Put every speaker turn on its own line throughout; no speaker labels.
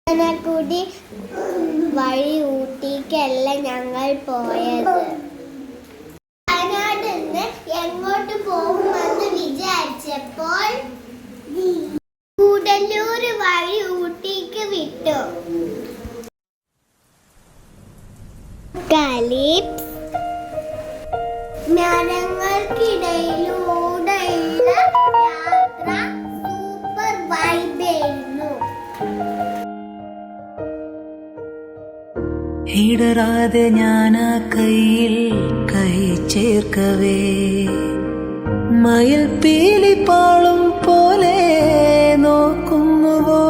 കൂടി വഴി ഊട്ടിക്കല്ല ഞങ്ങൾ പോയത്. വയനാട് നിന്ന് എങ്ങോട്ട് പോകുമെന്ന് വിചാരിച്ചപ്പോൾ കൂടല്ലൂർ വഴി ഊട്ടിക്ക് വിട്ടു. മരങ്ങൾക്കിടയിലൂടെയുള്ള യാത്ര സൂപ്പർ വൈബായിരുന്നു.
ഇടറാതെ ഞാനാ കയ്യിൽ കൈ ചേർക്കവേ മയിൽ പീലിപ്പാളും പോലെ നോക്കുന്നുവോ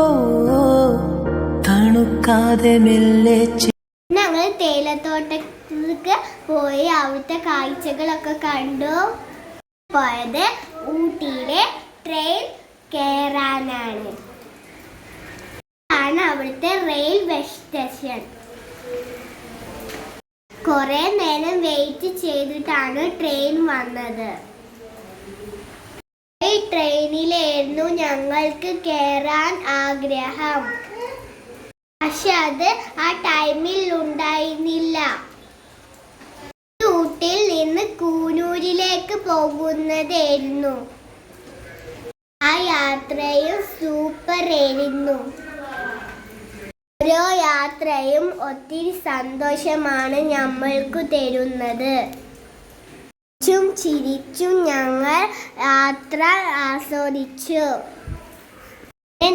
തണുക്കാതെ മെല്ലെ.
ഞങ്ങൾ തേയിലത്തോട്ടത്തിലേക്ക് പോയി അവിടുത്തെ കാഴ്ചകളൊക്കെ കണ്ടു. പോയത് ഊട്ടിയിലെ ട്രെയിൻ കയറാനാണ്. അവിടുത്തെ റെയിൽവേ സ്റ്റേഷൻ. കുറെ നേരം വെയിറ്റ് ചെയ്തിട്ടാണ് ട്രെയിൻ വന്നത്. ഈ ട്രെയിനിലായിരുന്നു ഞങ്ങൾക്ക് കയറാൻ ആഗ്രഹം. പക്ഷെ അത് ആ ടൈമിൽ ഉണ്ടായിരുന്നില്ല. ഊട്ടിയിൽ നിന്ന് കൂനൂരിലേക്ക് പോകുന്നതായിരുന്നു. ആ യാത്രയും സൂപ്പർ ആയിരുന്നു. ഓരോ യാത്രയും ഒത്തിരി സന്തോഷമാണ് ഞമ്മൾക്ക് തരുന്നത്. ചിരിച്ചും ഞങ്ങൾ യാത്ര ആസ്വദിച്ചു.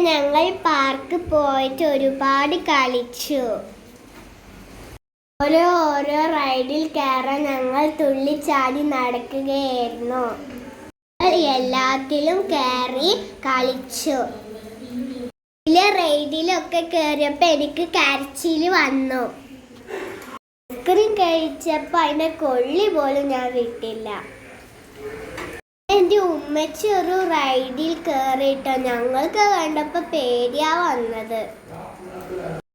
ഞങ്ങൾ പാർക്ക് പോയിട്ട് ഒരുപാട് കളിച്ചു. ഓരോ റൈഡിൽ കയറാൻ ഞങ്ങൾ തുള്ളിച്ചാടി നടക്കുകയായിരുന്നു. എല്ലാത്തിലും കയറി കളിച്ചു. റൈഡിലൊക്കെ കയറിയപ്പോൾ എനിക്ക് കരച്ചിൽ വന്നു. ഐസ്ക്രീം കഴിച്ചപ്പോൾ അതിൻ്റെ കൊള്ളി പോലും ഞാൻ വിട്ടില്ല. എൻ്റെ ഉമ്മച്ചി ഒരു റൈഡിൽ കയറിയിട്ടോ. ഞങ്ങൾക്ക് കണ്ടപ്പോൾ പേടിയാ വന്നത്.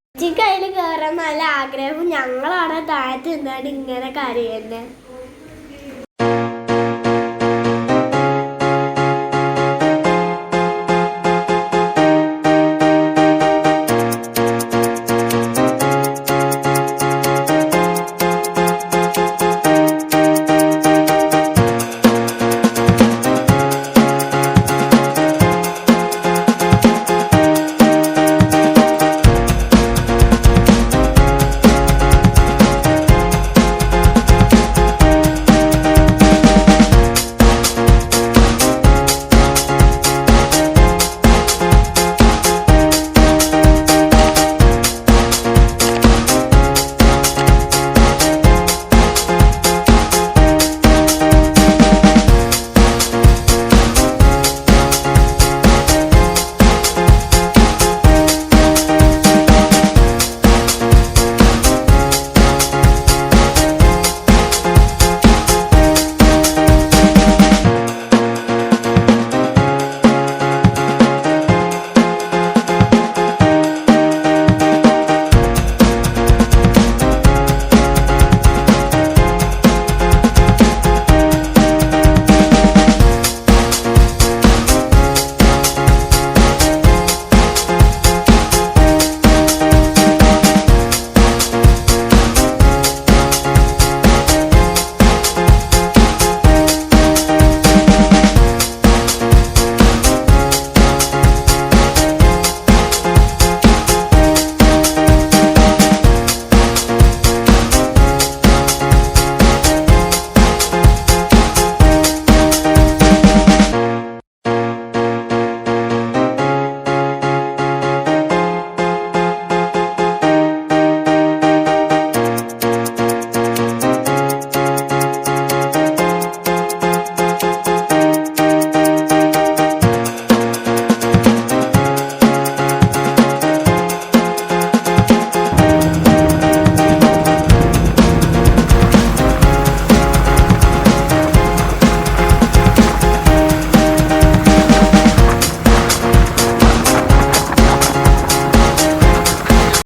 ഉമ്മച്ചിക്ക് അതിൽ കയറാൻ നല്ല ആഗ്രഹവും ഞങ്ങളാണ് താഴത്ത് നിന്നാണ് ഇങ്ങനെ കരയുന്നത്.